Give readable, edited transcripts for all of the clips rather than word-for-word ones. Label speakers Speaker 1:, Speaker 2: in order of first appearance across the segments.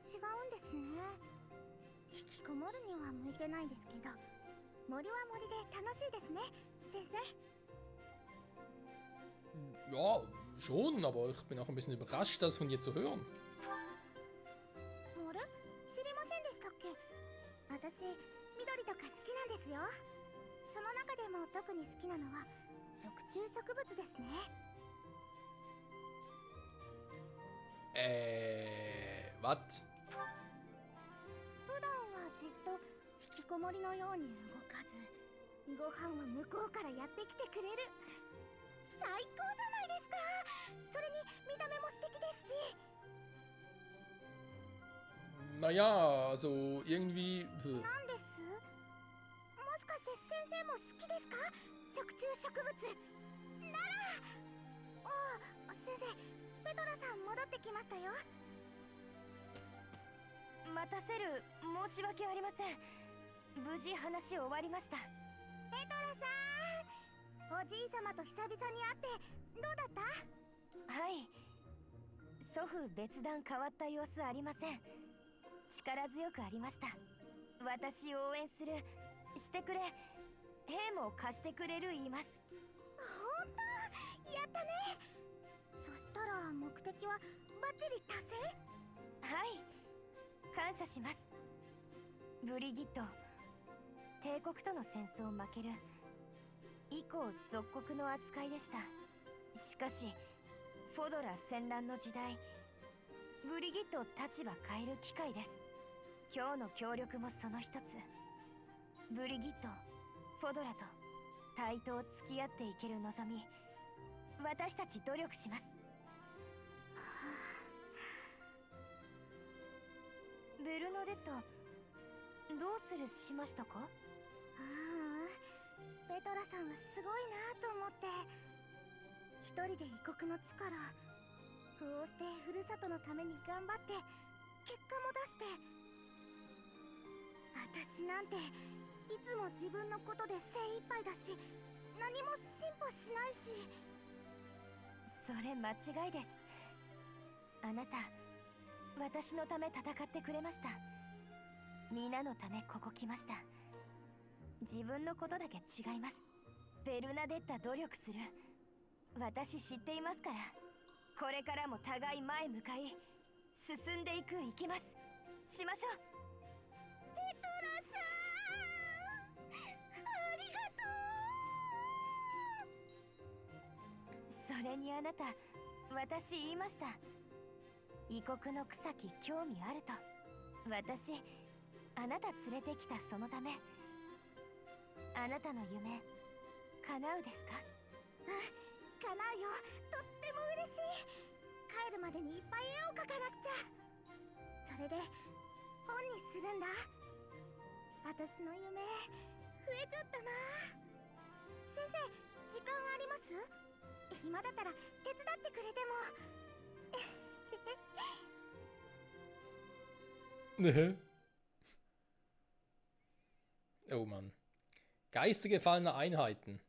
Speaker 1: 違うんですね。引きこもるには向いてないんですけど、森は森で楽しいですね、先生。
Speaker 2: Ja, schon, aber ich bin auch ein bisschen überrascht, das von dir zu hören.
Speaker 1: あれ、知りませんでしたっけ？私、緑とか好きなんですよ。その中でも特に好きなのは食虫植物ですね。
Speaker 2: Was?
Speaker 1: 普段はじっと引きこもりのように動かず、ご飯は向こうからやってきてくれる。最高じゃないですか。それに見た目も素敵ですし。
Speaker 2: Naja, also irgendwie.
Speaker 1: なんです？もしかして先生も好きですか？食虫植物なら。あ、先生、ペトラさん戻ってきましたよ。
Speaker 3: 待たせる申し訳ありません。無事話終わりました。
Speaker 1: ペトラさん、おじいさまと久々に会ってどうだった？
Speaker 3: はい、祖父別段変わった様子ありません。力強くありました。私を応援する、してくれ、兵も貸してくれる言います。
Speaker 1: 本当、やったね。そしたら目的はバッチリ達成？
Speaker 3: はい、感謝します。ブリギット、帝国との戦争を負ける以降属国の扱いでした。しかしフォドラ戦乱の時代、ブリギット立場変える機会です。今日の協力もその一つ。ブリギット、フォドラと対等付き合っていける望み、私たち努力します。ベルナデッタ、どうするしましたか？
Speaker 1: ペトラさんはすごいなと思って。一人で異国の地からこうしてふるさとのために頑張って結果も出して。私なんていつも自分のことで精一杯だし、何も進歩しないし。
Speaker 3: それ間違いです。あなた、私のため戦ってくれました。皆のためここ来ました。自分のことだけ違います。ベルナデッタ努力する、私知っていますから。これからも互い前向かい進んでいく、行きます。しましょう。
Speaker 1: ペトラさん、ありがとう。
Speaker 3: それにあなた、私言いました。異国の草木興味あると。私、あなた連れてきたそのため。あなたの夢、叶うですか？
Speaker 1: 叶うよ。とっても嬉しい。帰るまでにいっぱい絵を描かなくちゃ。それで本にするんだ。私の夢増えちゃったな。先生、時間あります？今だったら手伝ってくれても。
Speaker 2: Ne? Oh Mann. Geistergefallene Einheiten.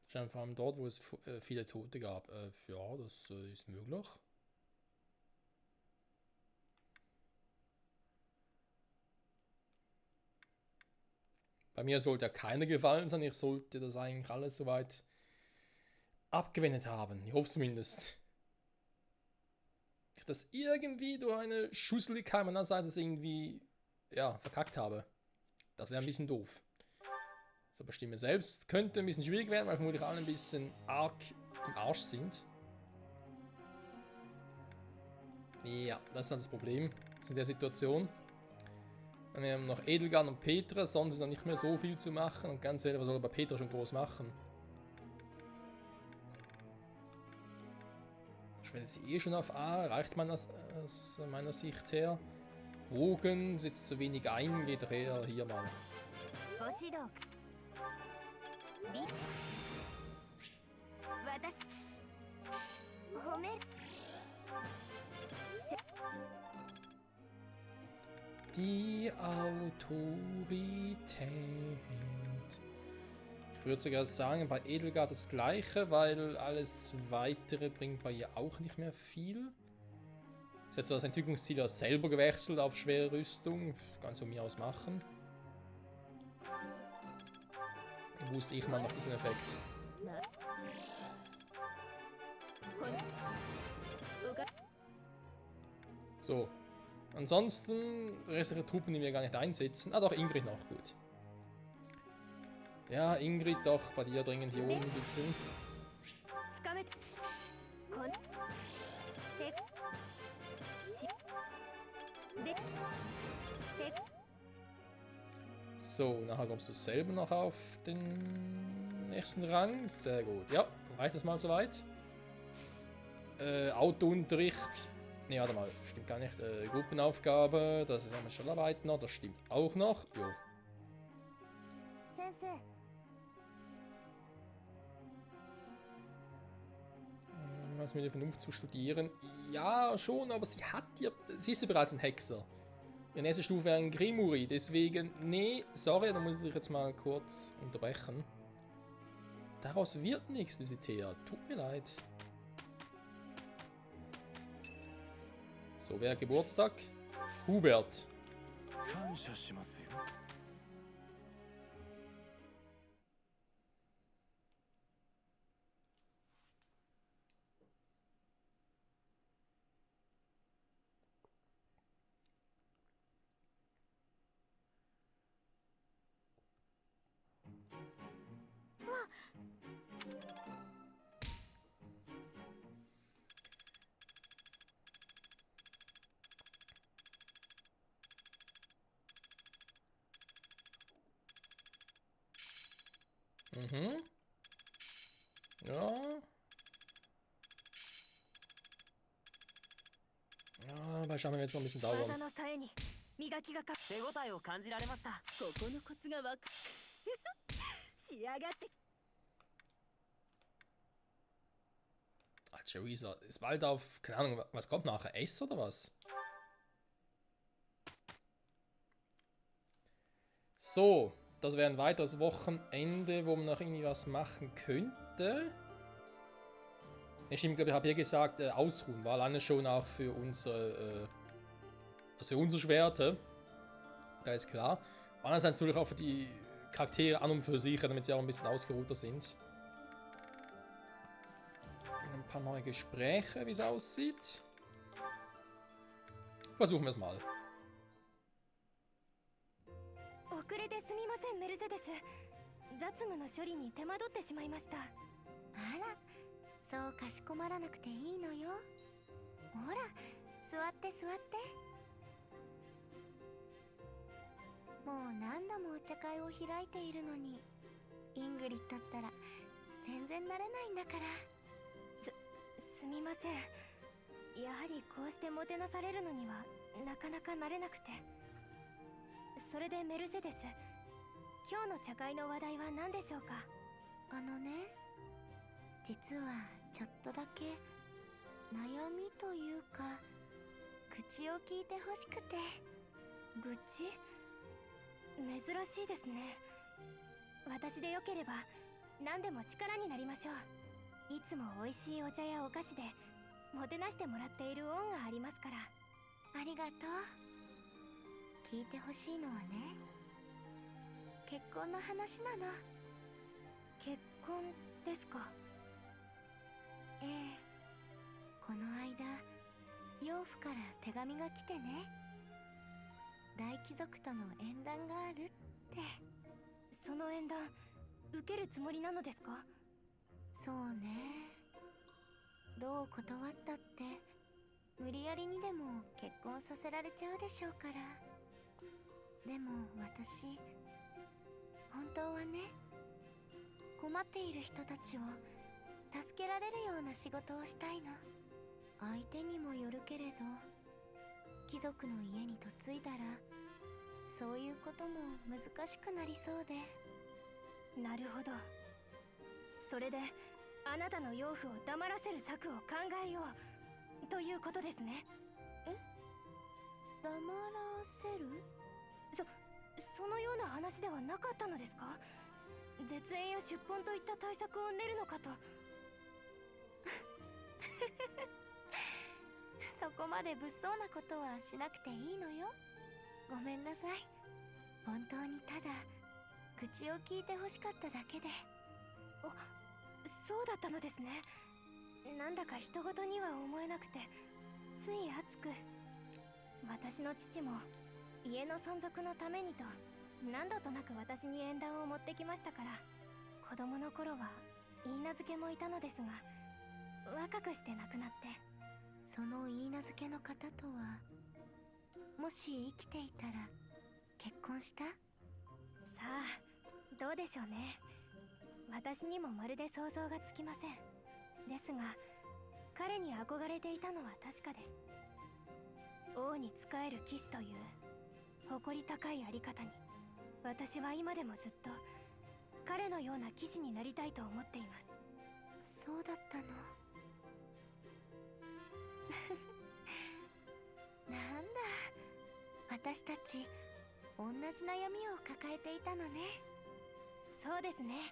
Speaker 2: Scheint vor allem dort, wo es viele Tote gab. Ja, das ist möglich. Bei mir sollte ja keiner gefallen sein. Ich sollte das eigentlich alles soweit abgewendet haben. Ich hoffe zumindest. Ich das irgendwie durch eine Schusseligkeit meiner Seite irgendwie, ja, verkackt habe. Das wäre ein bisschen doof. So, bestimme selbst. Könnte ein bisschen schwierig werden, weil vermutlich alle ein bisschen arg im Arsch sind. Ja, das ist halt das Problem in der Situation. Wir haben noch Edelgard und Petra, sonst ist noch nicht mehr so viel zu machen. Und ganz ehrlich, was soll er bei Petra schon groß machen? Ich werde sie eh schon auf A, reicht man aus meiner Sicht her. Bogen setzt zu wenig ein, geht doch eher hier mal. Die Autorität. Ich würde sogar sagen, bei Edelgard das gleiche, weil alles weitere bringt bei ihr auch nicht mehr viel. Sie hat zwar das Entwicklungsziel ja selber gewechselt auf schwere Rüstung. Ganz von mir aus machen. Wusste ich mal noch diesen Effekt. So. Ansonsten, die restlichen Truppen, die wir gar nicht einsetzen. Ah, doch, Ingrid noch, gut. Ja, Ingrid, doch, bei dir dringend hier oben ein bisschen. So, nachher kommst du selber noch auf den nächsten Rang. Sehr gut. Ja, reicht das mal soweit. Autounterricht. Ne, warte mal, stimmt gar nicht. Gruppenaufgabe, das ist einmal Schnellarbeiten, das stimmt auch noch. Jo.
Speaker 1: 先生
Speaker 2: Was mit der Vernunft zu studieren? Ja, schon, aber sie ist ja bereits ein Hexer. Ihre nächste Stufe wäre ein Grimuri, deswegen, nee, sorry, da muss ich dich jetzt mal kurz unterbrechen. Daraus wird nichts, Lucitea, tut mir leid. So, wer Geburtstag? Hubert. Mhm. Ja. Ja, aber schauen wir jetzt noch ein bisschen dauern.
Speaker 3: 技のさえに磨きがか
Speaker 4: 手応えを感じられました。
Speaker 5: ここのコツがわか仕上がって
Speaker 2: Ah, Theresa, ist bald auf, keine Ahnung, was kommt nachher? S oder was? So, das wäre ein weiteres Wochenende, wo man noch irgendwie was machen könnte. Ja, stimmt, glaube ich, habe hier gesagt, ausruhen war alleine schon auch für unser, also für unser Schwert, da ist klar. Andererseits natürlich auch für die Charaktere an und für sich, damit sie auch ein bisschen ausgeruhter sind. Ein paar neue Gespräche, wie es aussieht. Versuchen wir es mal.
Speaker 3: 遅れてすみませんメルセデス。雑務の処理に手間取ってしまいました。
Speaker 1: あらそうかしこまらなくていいのよ。ほら座って座って。もう何度もお茶会を開いているのにイングリッドったら全然慣れないんだから。
Speaker 3: すみません。やはりこうしてもてなされるのにはなかなか慣れなくて。それでメルセデス、今日の茶会の話題は何でしょうか？
Speaker 1: あのね、実はちょっとだけ悩みというか愚痴を聞いてほしくて。
Speaker 3: 愚痴？珍しいですね。私でよければ何でも力になりましょう。いつも美味しいお茶やお菓子でもてなしてもらっている恩がありますから。
Speaker 1: ありがとう。聞いてほしいのはね、結婚の話なの。
Speaker 3: 結婚ですか？
Speaker 1: ええ、この間養父から手紙が来てね、大貴族との縁談があるって。
Speaker 3: その縁談受けるつもりなのですか？
Speaker 1: そうね、どう断ったって無理やりにでも結婚させられちゃうでしょうから。でも私、本当はね、困っている人たちを助けられるような仕事をしたいの。相手にもよるけれど、貴族の家に嫁いだらそういうことも難しくなりそうで。
Speaker 3: なるほど。それであなたの養父を黙らせる策を考えようということですね。
Speaker 1: え？黙らせる？
Speaker 3: そのような話ではなかったのですか？絶縁や出奔といった対策を練るのかと。
Speaker 1: そ
Speaker 3: そこまで物騒なことはしなくていいのよ。ごめんなさい。本当にただ口を聞いてほしかっただけで。そうだったのですね。なんだか人事には思えなくて、つい熱く。私の父も家の存続のためにと何度となく私に縁談を持ってきましたから、子供の頃は許嫁もいたのですが、若くして亡くなって。その許嫁の方とは、もし生きていたら結婚した？さあ、どうでしょうね。私にもまるで想像がつきません。ですが、彼に憧れていたのは確かです。王に仕える騎士という誇り高いあり方に、私は今でもずっと彼のような騎士になりたいと思っています。そうだったの。なんだ、私たち同じ悩みを抱えていたのね。そうですね。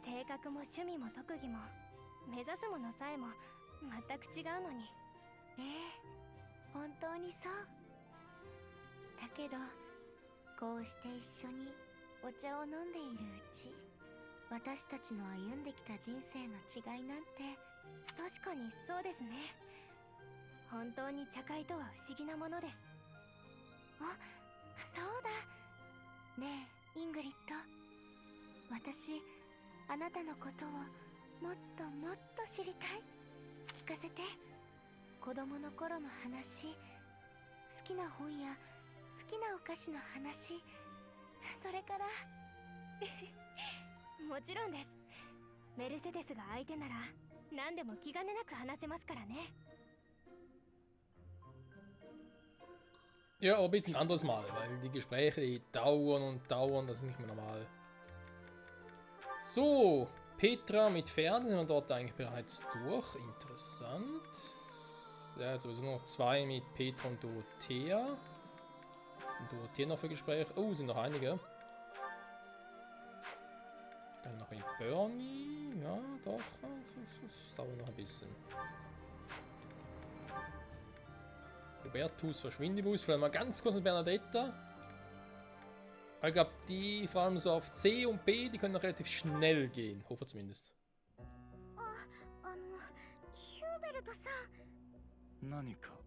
Speaker 3: 性格も趣味も特技も目指すものさえも全く違うのに。ええ、本当にそう。だけどこうして一緒にお茶を飲んでいるうち、私たちの歩んできた人生の違いなんて。確かにそうですね。本当に茶会とは不思議なものです。あ、そうだ。ねえイングリッド、私あなたのことをもっともっと知りたい。聞かせて。子供の頃の話、好きな本や好きなお菓子の話、それからもちろんです。メルセデスが相手なら何でも気兼ねなく話せますからね。
Speaker 2: Ja, aber bitte ein anderes Mal, weil die Gespräche die dauern und dauern, das ist nicht mehr normal. So, Petra mit Pferden sind wir dort eigentlich bereits durch. Interessant. Ja, jetzt sowieso nur noch 2 mit Petra und Dorothea. Und Dorothea noch für Gespräche. Oh, sind noch einige. Dann noch mit Bernie. Ja, doch. Das dauert noch ein bisschen. Robertus Verschwindibus, vielleicht mal ganz kurz mit Bernadetta. Ich glaube, die vor allem so auf C und B, die können noch relativ schnell gehen. Hoffe zumindest.
Speaker 1: ヒューベルトさん。
Speaker 4: 何か。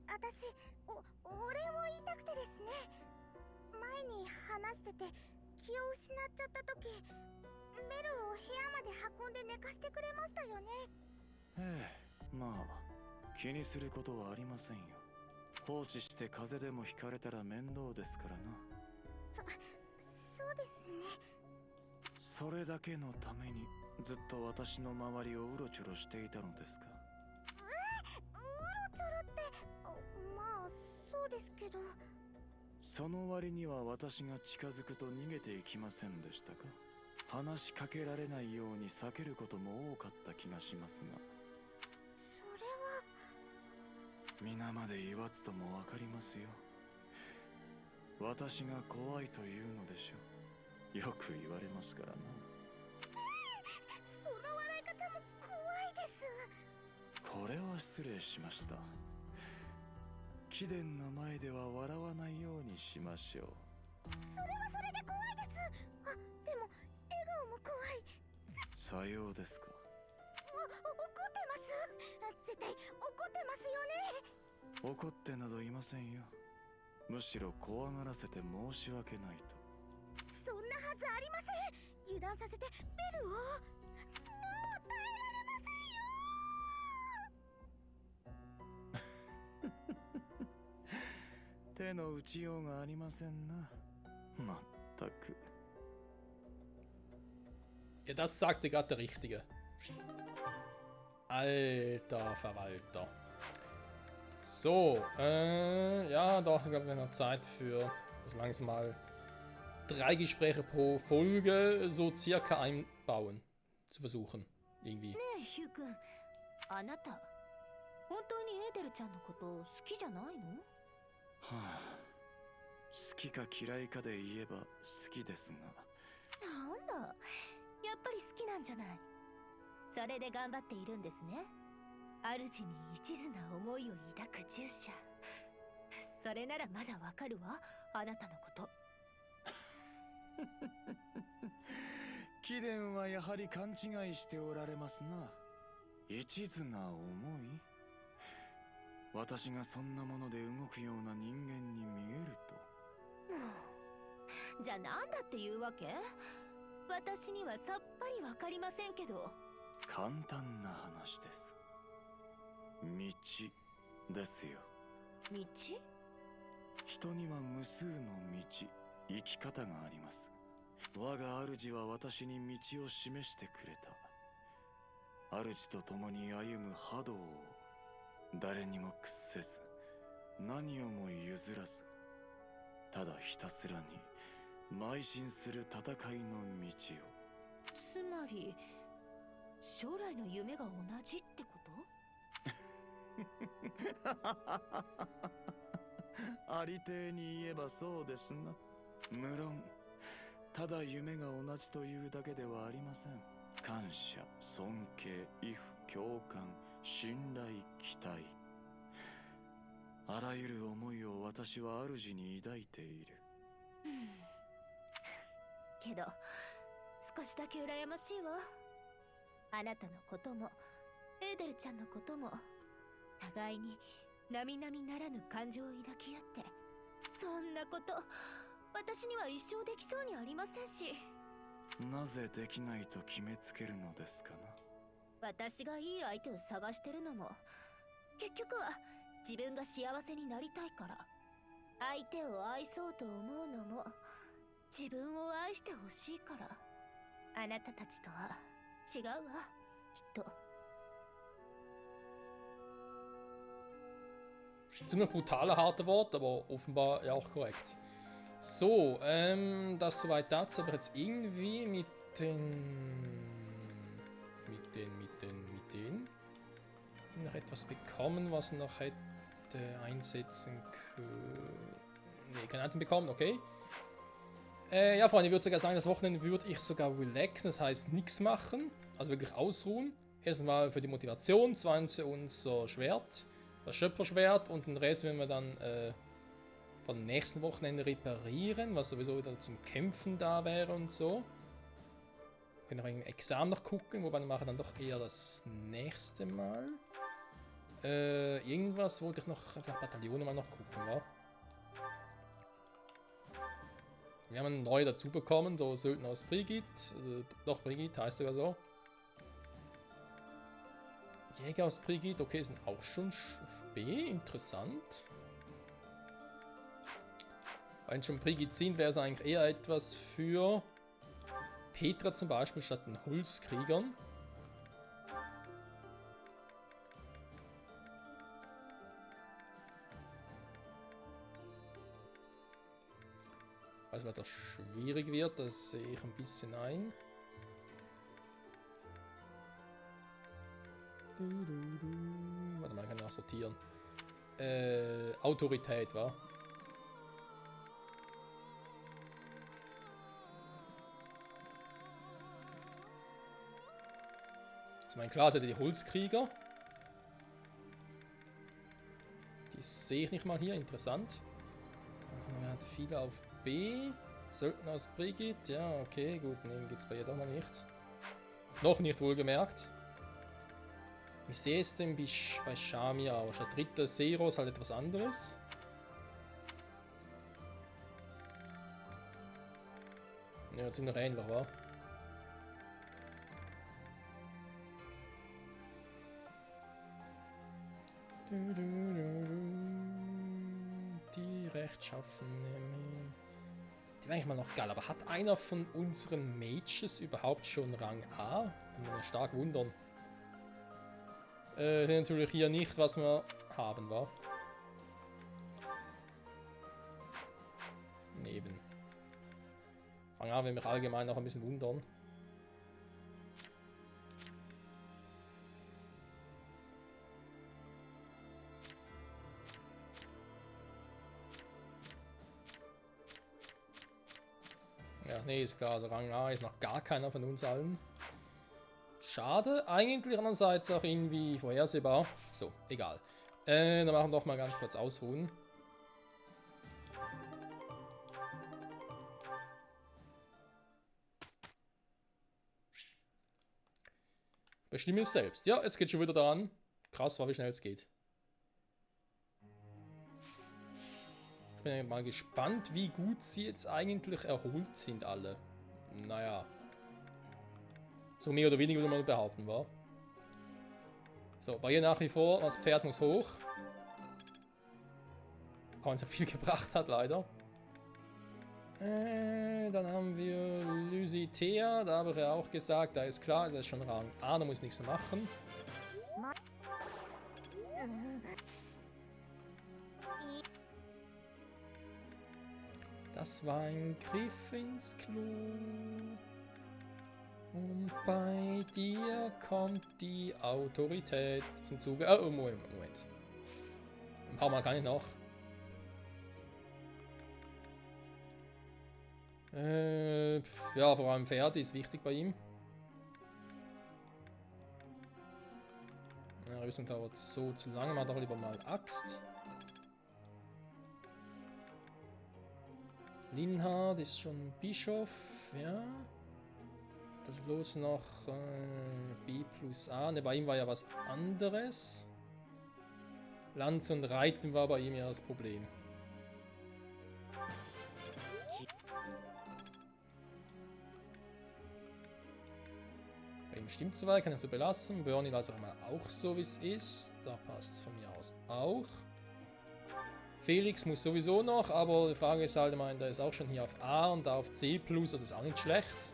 Speaker 1: 私、お礼を言いたくてですね。前に話してて気を失っちゃった時、メルを部屋まで運んで寝かしてくれましたよね。
Speaker 4: ええ、まあ気にすることはありませんよ。放置して風邪でもひかれたら面倒ですからな。
Speaker 1: そうですね。
Speaker 4: それだけのためにずっと私の周りをうろちょろしていたのですか？
Speaker 1: うろちょろって、まあそうですけど。
Speaker 4: その割には私が近づくと逃げていきませんでしたか？話しかけられないように避けることも多かった気がしますが。
Speaker 1: それは
Speaker 4: 皆まで言わずともわかりますよ。私が怖いというのでしょう。よく言われますからな。
Speaker 1: その笑い方も怖いです。
Speaker 4: これは失礼しました。貴殿の前では笑わないようにしましょう。
Speaker 1: それはそれで怖いです。あ、でも笑顔も怖い。
Speaker 4: さようですか。
Speaker 1: 怒ってます。絶対怒ってますよね。
Speaker 4: 怒ってなどいませんよ。むしろ怖がらせて申し訳ないと。
Speaker 1: そんなはずありません。油断させてベルを。もう耐えられませんよ。
Speaker 4: 手の打ちようがありませんな。まったく。
Speaker 2: Ja, das sagte gerade der Richtige. Alter Verwalter. So, ja, doch, ich glaube, wir haben noch Zeit für das langsam mal 3 Gespräche pro Folge so circa einbauen. Zu versuchen, irgendwie.
Speaker 5: ねえヒュー君、あなた本当にエーデルちゃんのこと好きじゃないの？
Speaker 4: はあ、好きか嫌いかで言えば好きですが。
Speaker 5: なんだ、やっぱり好きなんじゃない。それで頑張っているんですね。主に一途な思いを抱く従者。それならまだわかるわ、あなたのこと。
Speaker 4: 貴殿はやはり勘違いしておられますな。一途な思い。私がそんなもので動くような人間に見えると。
Speaker 5: じゃあなんだっていうわけ？私にはさっぱりわかりませんけど。
Speaker 4: 簡単な話です。道ですよ。
Speaker 5: 道？
Speaker 4: 人には無数の道、生き方があります。我が主は私に道を示してくれた。主と共に歩む波動を誰にも屈せず、何をも譲らず、ただひたすらに邁進する戦いの道を。
Speaker 5: つまり将来の夢が同じってこと？
Speaker 4: ありていに言えばそうですな。無論ただ夢が同じというだけではありません。感謝、尊敬、畏怖、共感、信頼、期待、あらゆる思いを私は主に抱いている。
Speaker 5: けど少しだけ羨ましいわ。あなたのこともエーデルちゃんのことも互いに並々ならぬ感情を抱き合って、そんなこと私には一生できそうにありませんし。
Speaker 4: なぜできないと決めつけるのですかな。
Speaker 5: 私がいい相手を探してるのも結局は自分が幸せになりたいから。相手を愛そうと思うのも自分を愛してほしいから。あなたたちとは違うわ、きっと。
Speaker 2: Ziemlich brutale, harte Worte, aber offenbar ja auch korrekt. So, das soweit dazu, aber jetzt irgendwie mit den noch etwas bekommen, was noch hätte einsetzen können. Ne, kein Item bekommen, okay. Ja, Freunde, ich würde sogar sagen, das Wochenende würde ich sogar relaxen, das heißt nichts machen, also wirklich ausruhen. Erstens mal für die Motivation, zweitens für unser Schwert, das Schöpferschwert, und den Rest werden wir dann von nächsten Wochenende reparieren, was sowieso wieder zum Kämpfen da wäre und so. Wir können noch ein Examen noch gucken, wobei wir machen dann doch eher das nächste Mal. Irgendwas wollte ich noch, vielleicht Bataillone mal noch gucken, wa? Wir haben einen neuen dazu bekommen, der Söldner aus Brigitte, doch Brigitte heißt sogar so. Jäger aus Brigitte, okay, sind auch schon auf B, interessant. Wenn schon Brigitte sind, wäre es eigentlich eher etwas für Petra zum Beispiel statt den Hulskriegern. Also, weil das schwierig wird, das sehe ich ein bisschen ein. Warte mal, ich kann auch sortieren. Autorität, wa? Also mein klar sind die Holzkrieger. Die sehe ich nicht mal hier, interessant. Er hat viele auf B. Söldner aus Brigitte, ja, okay, gut, den gibt es bei ihr doch noch nicht. Noch nicht wohlgemerkt. Wie sehe es denn bei Shamir aus? Der dritte Zero ist halt etwas anderes. Ja, ziemlich ähnlich, wa? Die Rechtschaffenen. Die wäre eigentlich mal noch geil, aber hat einer von unseren Mages überhaupt schon Rang A? Würde mich stark wundern. Das ist natürlich hier nicht, was wir haben, wa? Neben. Rang A will mich allgemein noch ein bisschen wundern. Ja, nee, ist klar, also Rang A ist noch gar keiner von uns allen. Schade. Eigentlich andererseits auch irgendwie vorhersehbar. So, egal. Dann machen wir doch mal ganz kurz ausruhen. Bestimme es selbst. Ja, jetzt geht schon wieder daran. Krass, war wie schnell es geht. Ich bin mal gespannt, wie gut sie jetzt eigentlich erholt sind alle. Naja. So mehr oder weniger würde man behaupten, war. So, bei ihr nach wie vor, das Pferd muss hoch. Auch wenn es so viel gebracht hat, leider. Dann haben wir Lysitea, da habe ich ja auch gesagt, da ist klar, das ist schon Rang A, da muss nichts mehr machen. Das war ein Griff ins Klo. Und bei dir kommt die Autorität zum Zuge. Oh, Moment. Ein paar Mal kann ich noch. Ja, vor allem Pferd ist wichtig bei ihm. Ja, Rüstung dauert so zu lange, man hat doch lieber mal Axt. Linhard ist schon Bischof, ja. Das los noch B plus A. Ne, bei ihm war ja was anderes. Lanze und Reiten war bei ihm ja das Problem. Bei ihm stimmt soweit, kann ich so belassen. Bernie lasse ich mal auch so, wie es ist. Da passt es von mir aus auch. Felix muss sowieso noch, aber die Frage ist halt, der ist auch schon hier auf A und da auf C+, das ist auch nicht schlecht.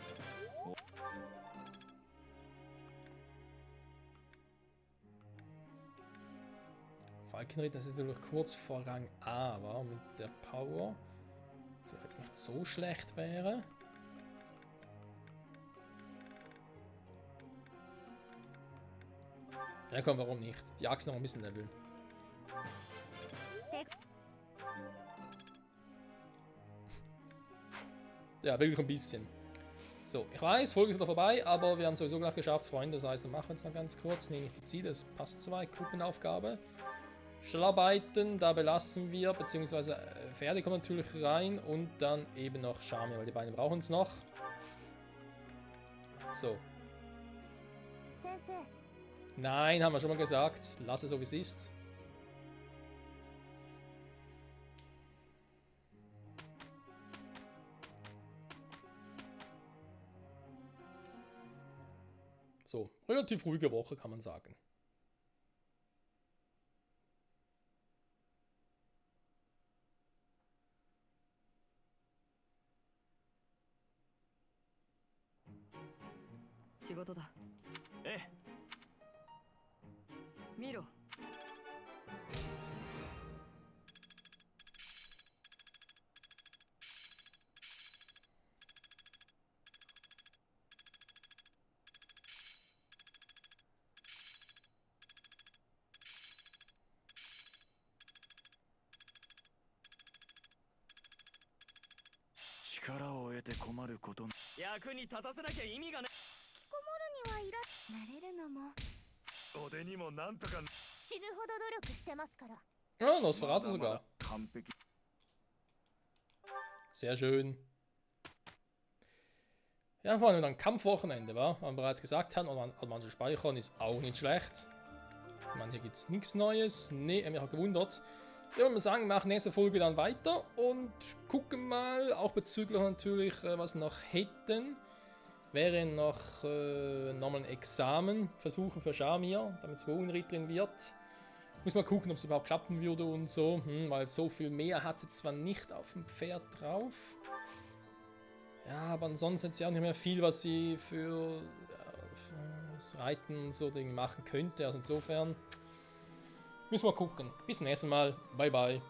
Speaker 2: Falkenried, das ist natürlich kurz vor Rang A, war mit der Power. Was auch jetzt nicht so schlecht wäre. Ja komm, warum nicht? Die Axt noch ein bisschen leveln. Ja, wirklich ein bisschen. So, ich weiß, Folge ist wieder vorbei, aber wir haben sowieso gleich geschafft, Freunde. Das heißt, wir machen jetzt noch ganz kurz, nehme ich die Ziele, das passt soweit, Gruppenaufgabe. Schnellarbeiten, da belassen wir, beziehungsweise Pferde kommen natürlich rein und dann eben noch Charme, weil die beiden brauchen es noch. So. Nein, haben wir schon mal gesagt. Lass es so, wie es ist. So, relativ ruhige Woche, kann man sagen.
Speaker 6: Miro.
Speaker 4: 力を得て困ること。
Speaker 6: 役に立たせなきゃ意味がね。
Speaker 1: にはいら
Speaker 5: 慣れるのも
Speaker 4: 俺にもなんとか。
Speaker 5: 死ぬほど努力してますから。
Speaker 2: Ja, Nosferatu sogar.
Speaker 4: 完璧。
Speaker 2: Sehr schön. Ja, vor allem dann Kampfwochenende, war, wie wir bereits gesagt haben, und manche speichern ist auch nicht schlecht. Ich meine, hier gibt es nichts Neues. Ne, ich habe mich auch gewundert. Ich würde mal sagen, wir machen nächste Folge dann weiter und gucken mal, auch bezüglich natürlich, was wir noch hätten. Wäre noch nochmal ein Examen versuchen für Shamir, damit es Wohnried drin wird. Muss mal gucken, ob es überhaupt klappen würde und so, weil so viel mehr hat sie zwar nicht auf dem Pferd drauf. Ja, aber ansonsten hat sie auch nicht mehr viel, was sie für das Reiten und so Dinge machen könnte. Also insofern müssen wir gucken. Bis zum nächsten Mal. Bye bye.